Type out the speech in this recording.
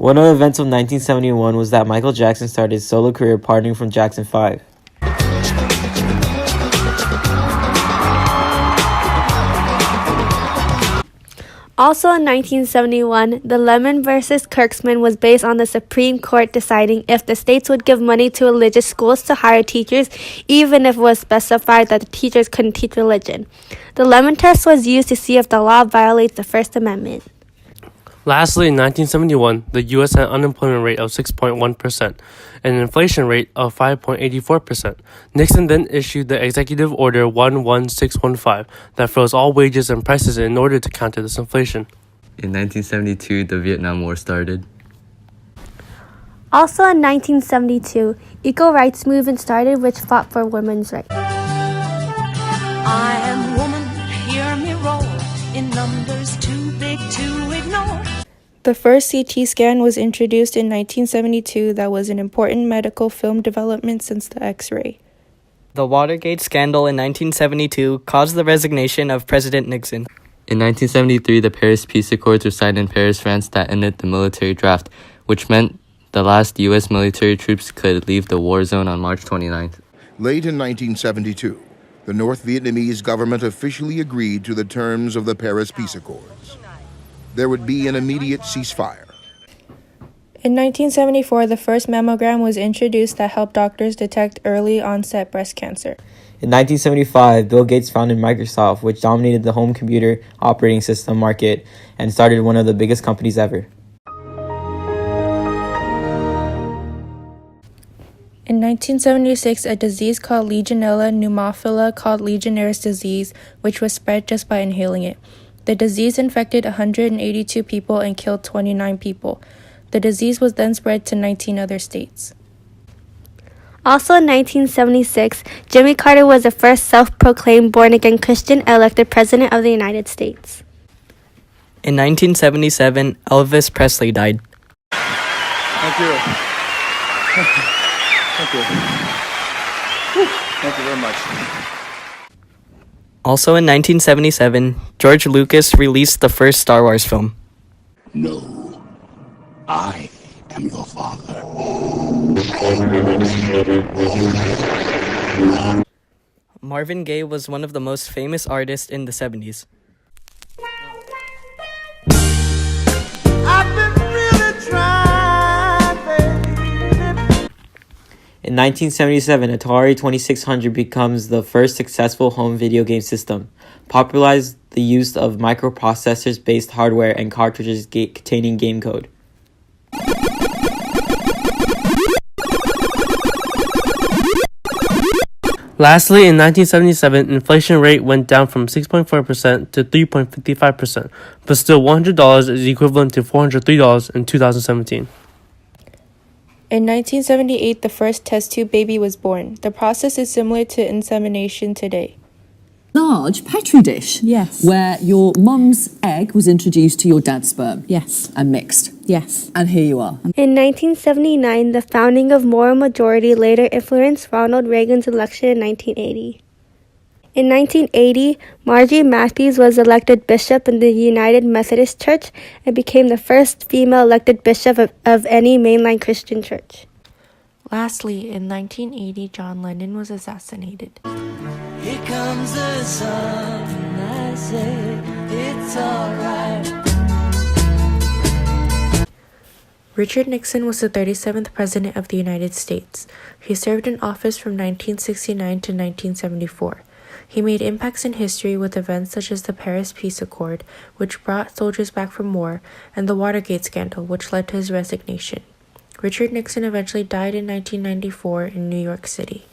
One of the events of 1971 was that Michael Jackson started his solo career partnering from Jackson 5. Also in 1971, the Lemon versus Kirksman was based on the Supreme Court deciding if the states would give money to religious schools to hire teachers, even if it was specified that the teachers couldn't teach religion. The Lemon test was used to see if the law violates the First Amendment. Lastly, in 1971, the U.S. had an unemployment rate of 6.1% and an inflation rate of 5.84%. Nixon then issued the Executive Order 11615 that froze all wages and prices in order to counter this inflation. In 1972, the Vietnam War started. Also in 1972, equal rights movement started, which fought for women's rights. I am woman, hear me roar, in numbers too big to ignore. The first CT scan was introduced in 1972 that was an important medical film development since the X-ray. The Watergate scandal in 1972 caused the resignation of President Nixon. In 1973, the Paris Peace Accords were signed in Paris, France that ended the military draft, which meant the last U.S. military troops could leave the war zone on March 29th. Late in 1972, the North Vietnamese government officially agreed to the terms of the Paris Peace Accords. There would be an immediate ceasefire. In 1974, the first mammogram was introduced that helped doctors detect early onset breast cancer. In 1975, Bill Gates founded Microsoft, which dominated the home computer operating system market and started one of the biggest companies ever. In 1976, a disease called Legionella pneumophila called Legionnaire's disease, which was spread just by inhaling it. The disease infected 182 people and killed 29 people. The disease was then spread to 19 other states. Also in 1976, Jimmy Carter was the first self-proclaimed born-again Christian elected president of the United States. In 1977, Elvis Presley died. Thank you. Thank you. Thank you very much. Also in 1977, George Lucas released the first Star Wars film. No, I am your father. Marvin Gaye was one of the most famous artists in the 70s. I've been really trying, baby. In 1977, Atari 2600 becomes the first successful home video game system, popularized the use of microprocessors-based hardware and cartridges containing game code. Lastly, in 1977, inflation rate went down from 6.4% to 3.55%, but still $100 is equivalent to $403 in 2017. In 1978, the first test tube baby was born. The process is similar to insemination today. Large petri dish. Yes. Where your mum's egg was introduced to your dad's sperm. Yes. And mixed. Yes. And here you are. In 1979, the founding of Moral Majority later influenced Ronald Reagan's election in 1980. In 1980, Marjorie Matthews was elected bishop in the United Methodist Church and became the first female elected bishop of any mainline Christian church. Lastly, in 1980, John Lennon was assassinated. Here comes the sun, I say it's alright. Richard Nixon was the 37th President of the United States. He served in office from 1969 to 1974. He made impacts in history with events such as the Paris Peace Accord, which brought soldiers back from war, and the Watergate scandal, which led to his resignation. Richard Nixon eventually died in 1994 in New York City.